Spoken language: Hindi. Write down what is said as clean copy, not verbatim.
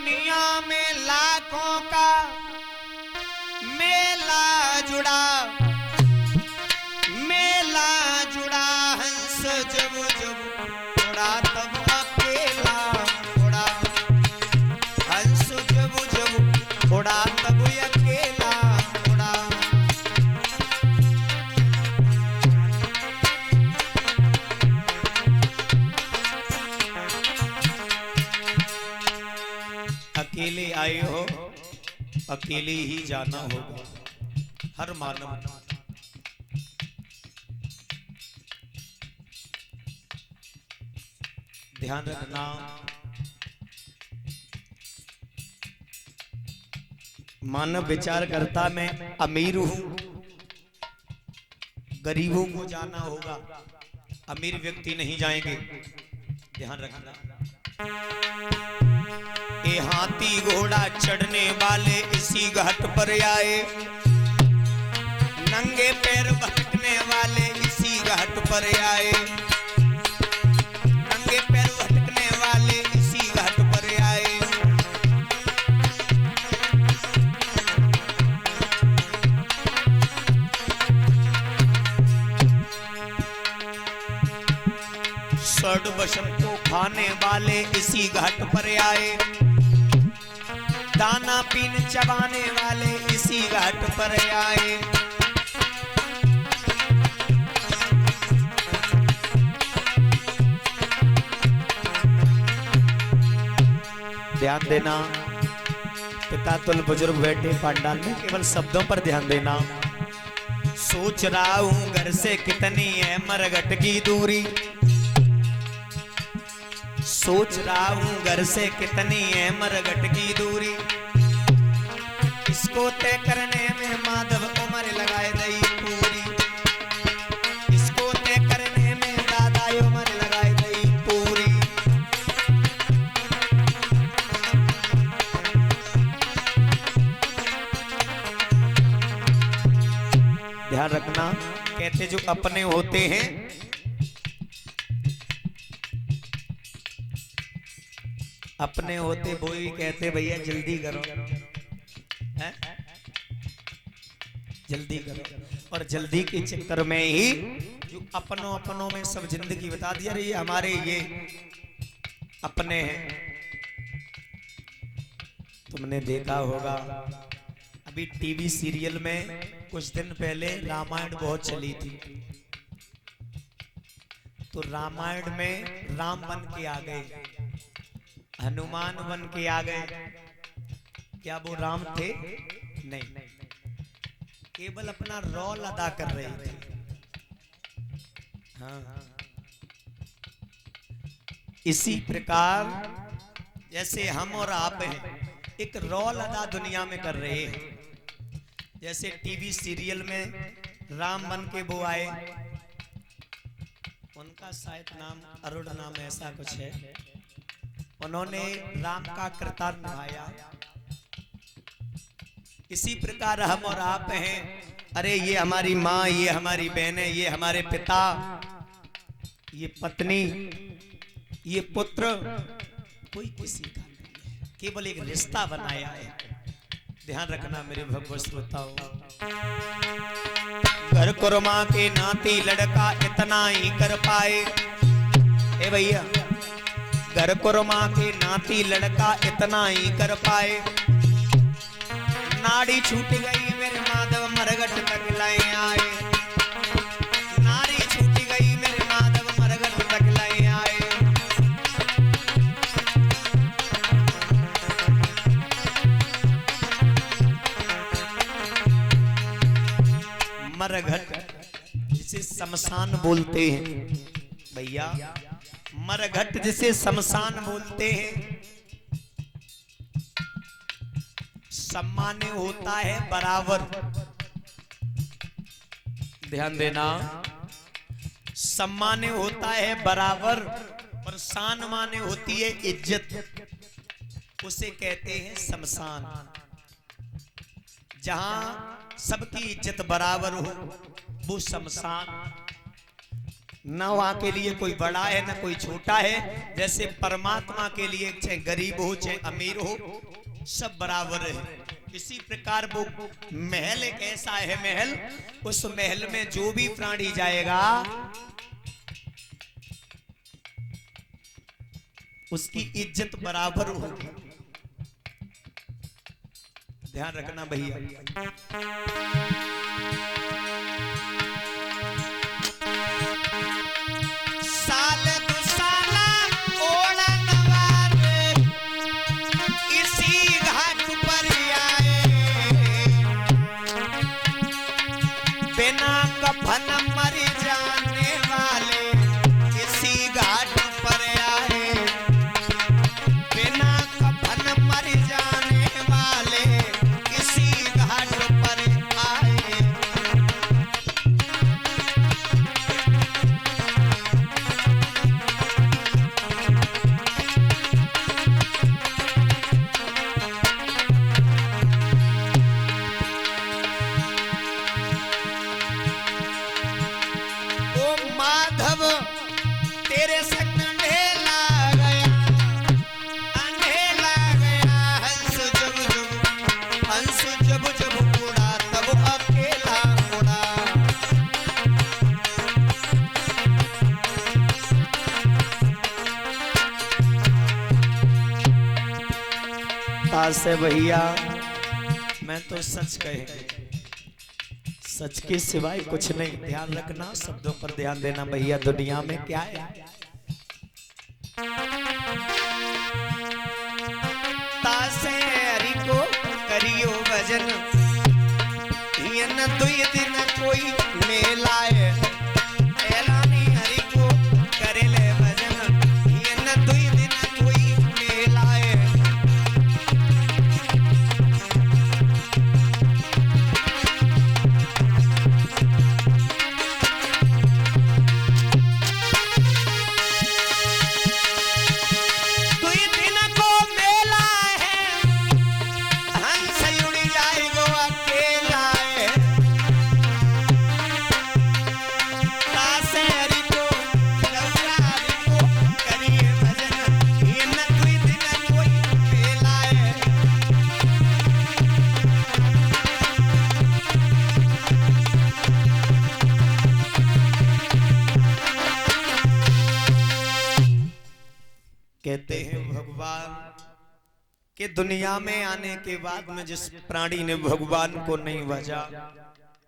दुनिया में लाखों का मेला जुड़ा, मेला जुड़ा। हंस जब जब उड़ा तब अकेला उड़ा, हंस जब जब उड़ा तब अकेला उड़ा। अकेले आए हो, अकेले ही जाना होगा। हर मानव ध्यान रखना, मानव विचार करता मैं अमीर हूं, गरीबों को जाना होगा, अमीर व्यक्ति नहीं जाएंगे। ध्यान रखना। ये हाथी घोड़ा चढ़ने वाले इसी घाट पर आए, नंगे पैर भटकने वाले इसी घाट पर आए, नंगे पैर भटकने वाले इसी घाट पर आए। षड वशन को खाने वाले इसी घाट पर आए, दाना पीन चबाने वाले इसी घाट पर आए। ध्यान देना, पिता तुल बुजुर्ग बैठे पंडाल में, केवल शब्दों पर ध्यान देना। सोच रहा हूं घर से कितनी है मरघट की दूरी, सोच रहा हूं घर से कितनी है मरघट की दूरी। इसको तय करने में माधव उम्र लगाए दई पूरी, इसको तय करने में दादा उम्र लगाए दई पूरी। ध्यान रखना, कहते जो अपने होते हैं अपने होते वो ही कहते भैया जल्दी करो, है? जल्दी करो। और जल्दी के चक्कर में ही जो अपनों में सब जिंदगी बता दिया रही है, हमारे ये अपने हैं। तुमने देखा होगा अभी टीवी सीरियल में कुछ दिन पहले रामायण बहुत चली थी, तो रामायण में राम बन के आ गए, हनुमान बन के आ गए। क्या वो राम थे? नहीं, केवल अपना रोल अदा कर रहे थे। हाँ। इसी प्रकार जैसे हम और आप हैं, एक रोल अदा दुनिया में कर रहे हैं। जैसे टीवी सीरियल में राम बन के वो आए, उनका शायद नाम अरुण नाम ऐसा कुछ है, उन्होंने राम का किरदार निभाया। इसी प्रकार हम और आप हैं, अरे ये हमारी माँ, ये हमारी बहनें, ये हमारे पिता, ये पत्नी, ये पुत्र, कोई किसी का नहीं है, केवल एक रिश्ता बनाया है। ध्यान रखना मेरे भगवत श्रोताओं। घर कुरमा के नाती लड़का इतना ही कर पाए, ए भैया, घर कुरमा के नाती लड़का इतना ही कर पाए। नाड़ी छूट गई मेरे माधव मरघट तक लाए आए, नाड़ी छूट गई मेरे माधव मरघट तक लाए आए। मरघट जिसे शमशान बोलते हैं भैया, मरघट जिसे शमशान बोलते हैं, सम्मान्य होता है बराबर। ध्यान देना, सम्मान्य होता है बराबर, पर सम्मान्य होती है इज्जत, उसे कहते हैं शमशान। जहां सबकी इज्जत बराबर हो वो शमशान। ना वहां के लिए कोई बड़ा है ना कोई छोटा है। जैसे परमात्मा के लिए चाहे गरीब हो चाहे अमीर हो सब बराबर है। इसी प्रकार वो महल एक ऐसा है महल, उस महल में जो भी प्राणी जाएगा उसकी इज्जत बराबर होगी। ध्यान रखना भैया। साल दो साला ओढ़न वाले इसी घाट पर आए, बिना कफन मर जाने वाले इसी घाट पर आए, बिना कफन मर जाने वाले इसी घाट पर आए। ओ माधव तेरे संग अंधेला गया, अंधेला गया, हंस जब जब उड़ा तब अकेला उड़ा। से भैया मैं तो सच कहे, सच के सिवाय कुछ नहीं। ध्यान रखना, शब्दों पर ध्यान देना भैया। दुनिया में क्या है, तासे हरि को करियो भजन, ये न दुई दिन कोई मेला है। ऐलानी हरि को करे ले भजन, ये न दुई दिन कोई मेला है। कहते हैं भगवान के दुनिया में आने के बाद में जिस प्राणी ने भगवान को नहीं भजा